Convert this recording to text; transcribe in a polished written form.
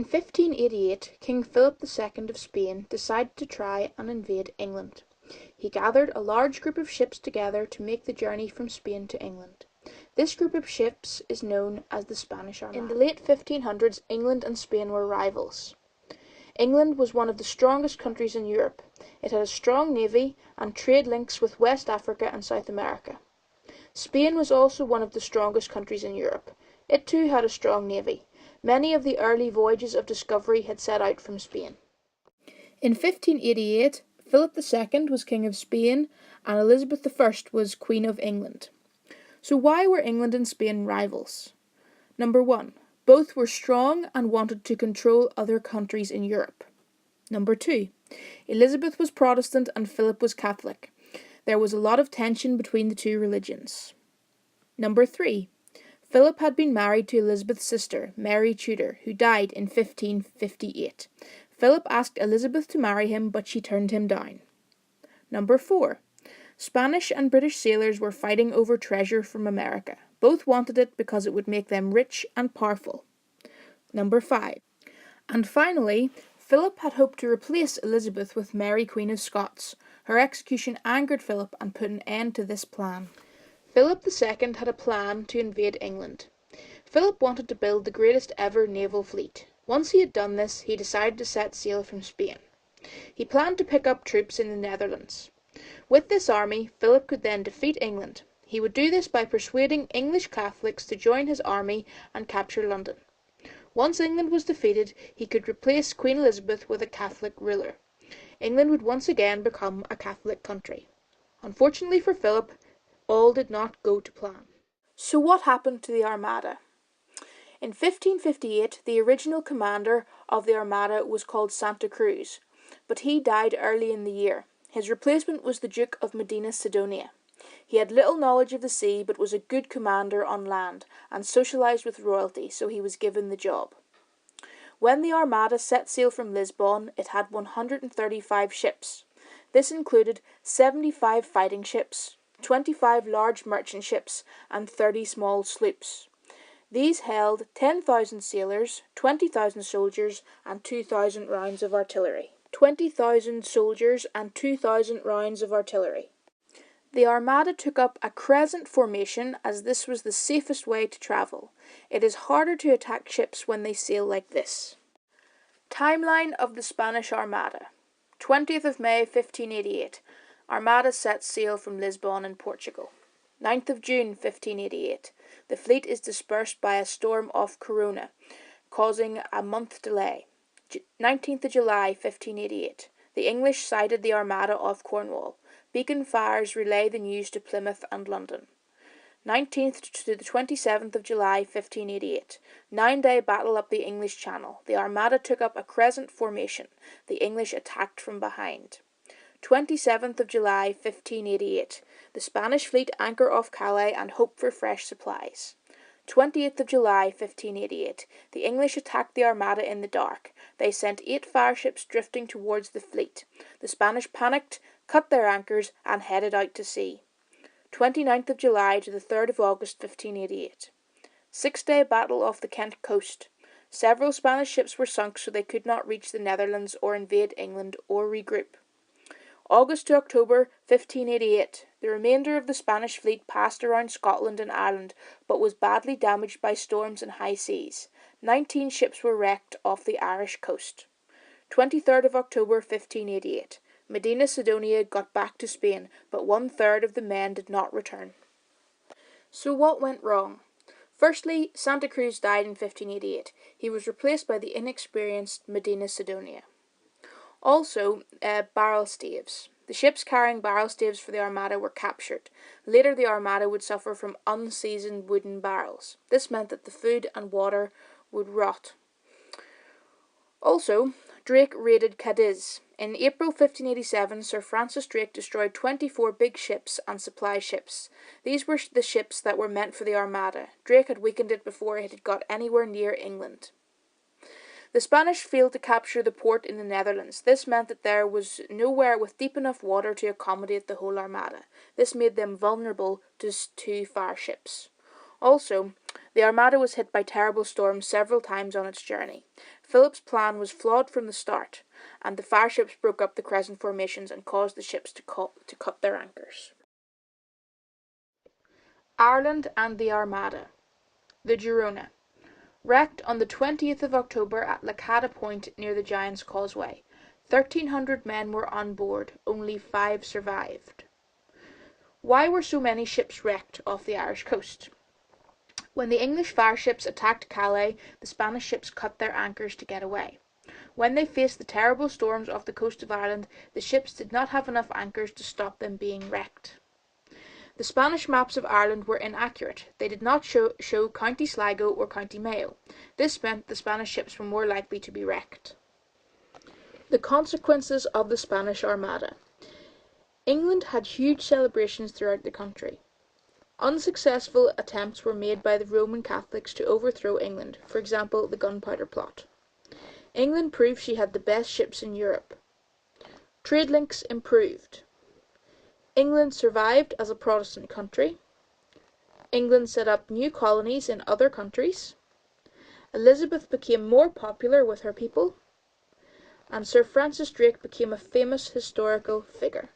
1588, King Philip II of Spain decided to try and invade England. He gathered a large group of ships together to make the journey from Spain to England. This group of ships is known as the Spanish Armada. In the late 1500s, England and Spain were rivals. England was one of the strongest countries in Europe. It had a strong navy and trade links with West Africa and South America. Spain was also one of the strongest countries in Europe. It too had a strong navy. Many of the early voyages of discovery had set out from Spain. In 1588, Philip II was King of Spain and Elizabeth I was Queen of England. So why were England and Spain rivals? Number 1. Both were strong and wanted to control other countries in Europe. Number 2. Elizabeth was Protestant and Philip was Catholic. There was a lot of tension between the two religions. Number 3. Philip had been married to Elizabeth's sister, Mary Tudor, who died in 1558. Philip asked Elizabeth to marry him, but she turned him down. Number 4. Spanish and British sailors were fighting over treasure from America. Both wanted it because it would make them rich and powerful. Number 5. And finally, Philip had hoped to replace Elizabeth with Mary, Queen of Scots. Her execution angered Philip and put an end to this plan. Philip II had a plan to invade England. Philip wanted to build the greatest ever naval fleet. Once he had done this, he decided to set sail from Spain. He planned to pick up troops in the Netherlands. With this army, Philip could then defeat England. He would do this by persuading English Catholics to join his army and capture London. Once England was defeated, he could replace Queen Elizabeth with a Catholic ruler. England would once again become a Catholic country. Unfortunately for Philip, all did not go to plan. So what happened to the Armada? In 1558, the original commander of the Armada was called Santa Cruz, but he died early in the year. His replacement was the Duke of Medina Sidonia. He had little knowledge of the sea, but was a good commander on land, and socialised with royalty, so he was given the job. When the Armada set sail from Lisbon, it had 135 ships. This included 75 fighting ships, 25 large merchant ships, and 30 small sloops. These held 10,000 sailors, 20,000 soldiers, and 2,000 rounds of artillery. 20,000 soldiers and 2,000 rounds of artillery. The Armada took up a crescent formation as this was the safest way to travel. It is harder to attack ships when they sail like this. Timeline of the Spanish Armada. 20th of May 1588. Armada sets sail from Lisbon in Portugal. 9th of June 1588. The fleet is dispersed by a storm off Corunna, causing a month delay. 19th of July 1588. The English sighted the Armada off Cornwall. Beacon fires relay the news to Plymouth and London. 19th to the 27th of July 1588. 9-day battle up the English Channel. The Armada took up a crescent formation. The English attacked from behind. 27th of July 1588. The Spanish fleet anchor off Calais and hope for fresh supplies. 20th of July 1588. The English attacked the Armada in the dark. They sent 8 fireships drifting towards the fleet. The Spanish panicked, cut their anchors, and headed out to sea. 29th of July to the 3rd of August 1588. 6-day battle off the Kent coast. Several Spanish ships were sunk so they could not reach the Netherlands or invade England or regroup. August to October 1588. The remainder of the Spanish fleet passed around Scotland and Ireland, but was badly damaged by storms and high seas. 19 ships were wrecked off the Irish coast. 23rd of October 1588. Medina Sidonia got back to Spain, but 1/3 of the men did not return. So what went wrong? Firstly, Santa Cruz died in 1588. He was replaced by the inexperienced Medina Sidonia. Also, barrel staves. The ships carrying barrel staves for the Armada were captured. Later the Armada would suffer from unseasoned wooden barrels. This meant that the food and water would rot. Also, Drake raided Cadiz. In April 1587, Sir Francis Drake destroyed 24 big ships and supply ships. These were the ships that were meant for the Armada. Drake had weakened it before it had got anywhere near England. The Spanish failed to capture the port in the Netherlands. This meant that there was nowhere with deep enough water to accommodate the whole Armada. This made them vulnerable to fireships. Also, the Armada was hit by terrible storms several times on its journey. Philip's plan was flawed from the start, and the fireships broke up the crescent formations and caused the ships to cut their anchors. Ireland and the Armada. The Girona. Wrecked on the 20th of October at Lacada Point near the Giant's Causeway. 1,300 men were on board, only 5 survived. Why were so many ships wrecked off the Irish coast? When the English fireships attacked Calais, the Spanish ships cut their anchors to get away. When they faced the terrible storms off the coast of Ireland, the ships did not have enough anchors to stop them being wrecked. The Spanish maps of Ireland were inaccurate. They did not show County Sligo or County Mayo. This meant the Spanish ships were more likely to be wrecked. The consequences of the Spanish Armada. England had huge celebrations throughout the country. Unsuccessful attempts were made by the Roman Catholics to overthrow England, for example, the Gunpowder Plot. England proved she had the best ships in Europe. Trade links improved. England survived as a Protestant country. England set up new colonies in other countries. Elizabeth became more popular with her people. And Sir Francis Drake became a famous historical figure.